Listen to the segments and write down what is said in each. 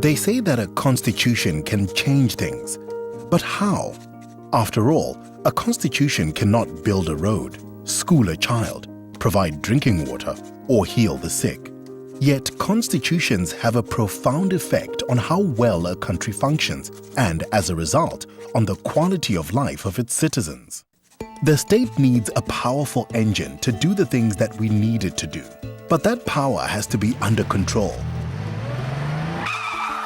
They say that a constitution can change things, but how? After all, a constitution cannot build a road, school a child, provide drinking water, or heal the sick. Yet constitutions have a profound effect on how well a country functions and, as a result, on the quality of life of its citizens. The state needs a powerful engine to do the things that we need it to do, but that power has to be under control.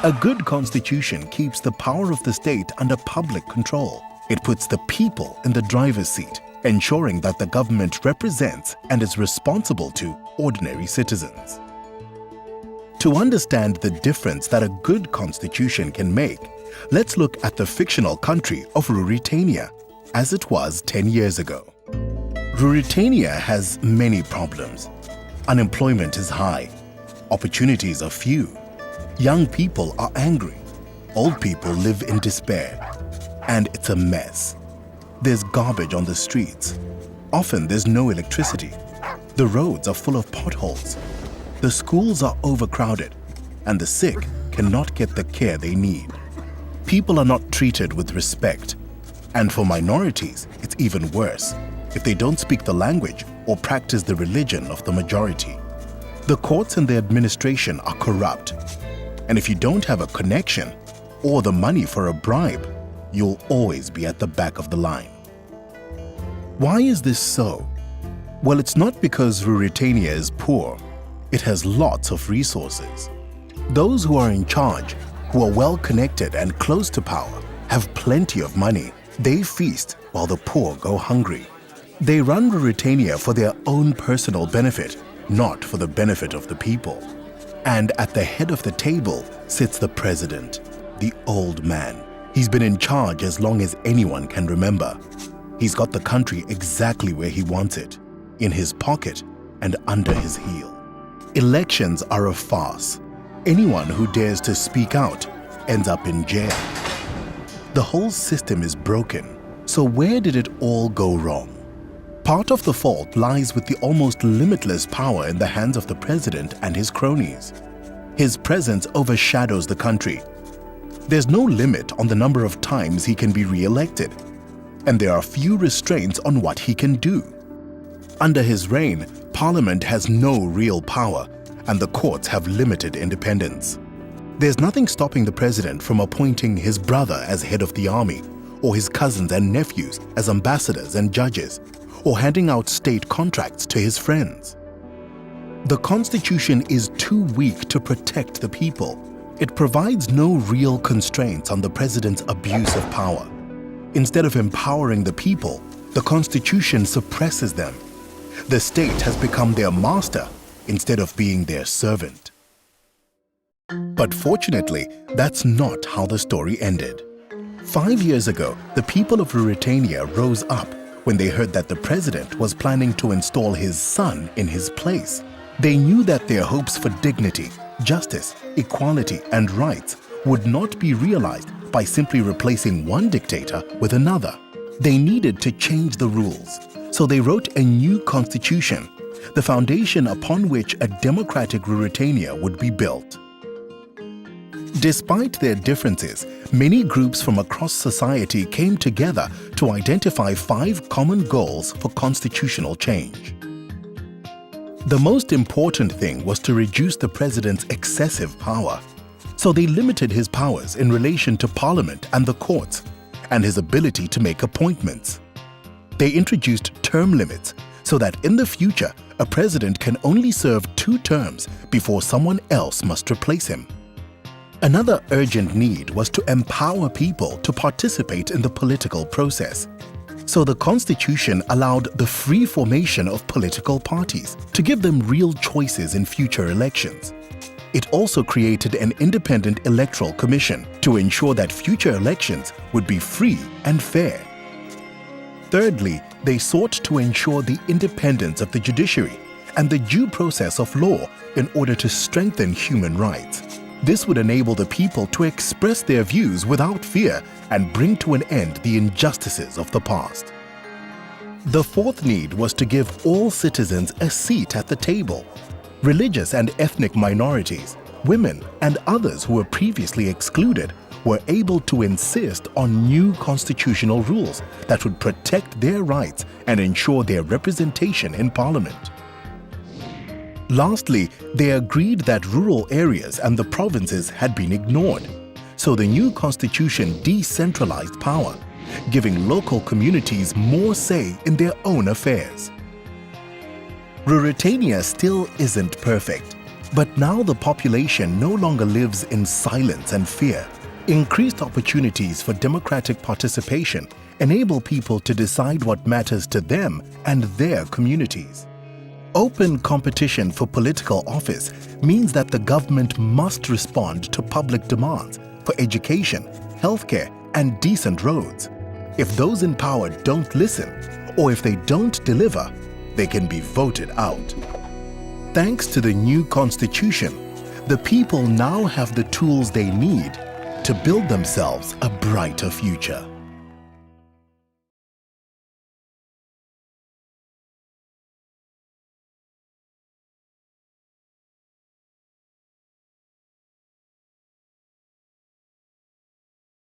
A good constitution keeps the power of the state under public control. It puts the people in the driver's seat, ensuring that the government represents and is responsible to ordinary citizens. To understand the difference that a good constitution can make, let's look at the fictional country of Ruritania, as it was 10 years ago. Ruritania has many problems. Unemployment is high, opportunities are few, young people are angry, old people live in despair, and it's a mess. There's garbage on the streets. Often there's no electricity. The roads are full of potholes. The schools are overcrowded, and the sick cannot get the care they need. People are not treated with respect. And for minorities, it's even worse if they don't speak the language or practice the religion of the majority. The courts and the administration are corrupt. And if you don't have a connection or the money for a bribe, you'll always be at the back of the line. Why is this so? Well, it's not because Ruritania is poor. It has lots of resources. Those who are in charge, who are well connected and close to power, have plenty of money. They feast while the poor go hungry. They run Ruritania for their own personal benefit, not for the benefit of the people. And at the head of the table sits the president, the old man. He's been in charge as long as anyone can remember. He's got the country exactly where he wants it, in his pocket and under his heel. Elections are a farce. Anyone who dares to speak out ends up in jail. The whole system is broken. So where did it all go wrong? Part of the fault lies with the almost limitless power in the hands of the president and his cronies. His presence overshadows the country. There's no limit on the number of times he can be re-elected, and there are few restraints on what he can do. Under his reign, Parliament has no real power, and the courts have limited independence. There's nothing stopping the president from appointing his brother as head of the army, or his cousins and nephews as ambassadors and judges, or handing out state contracts to his friends. The Constitution is too weak to protect the people. It provides no real constraints on the president's abuse of power. Instead of empowering the people, the Constitution suppresses them. The state has become their master instead of being their servant. But fortunately, that's not how the story ended. 5 years ago, the people of Ruritania rose up when they heard that the president was planning to install his son in his place. They knew that their hopes for dignity, justice, equality, and rights would not be realized by simply replacing one dictator with another. They needed to change the rules, so they wrote a new constitution, the foundation upon which a democratic Ruritania would be built. Despite their differences, many groups from across society came together to identify 5 common goals for constitutional change. The most important thing was to reduce the president's excessive power, so they limited his powers in relation to Parliament and the courts, and his ability to make appointments. They introduced term limits so that in the future, a president can only serve 2 terms before someone else must replace him. Another urgent need was to empower people to participate in the political process. So the Constitution allowed the free formation of political parties to give them real choices in future elections. It also created an independent electoral commission to ensure that future elections would be free and fair. Thirdly, they sought to ensure the independence of the judiciary and the due process of law in order to strengthen human rights. This would enable the people to express their views without fear and bring to an end the injustices of the past. The fourth need was to give all citizens a seat at the table. Religious and ethnic minorities, women, and others who were previously excluded were able to insist on new constitutional rules that would protect their rights and ensure their representation in Parliament. Lastly, they agreed that rural areas and the provinces had been ignored, so the new constitution decentralized power, giving local communities more say in their own affairs. Ruritania still isn't perfect, but now the population no longer lives in silence and fear. Increased opportunities for democratic participation enable people to decide what matters to them and their communities. Open competition for political office means that the government must respond to public demands for education, healthcare, and decent roads. If those in power don't listen, or if they don't deliver, they can be voted out. Thanks to the new constitution, the people now have the tools they need to build themselves a brighter future.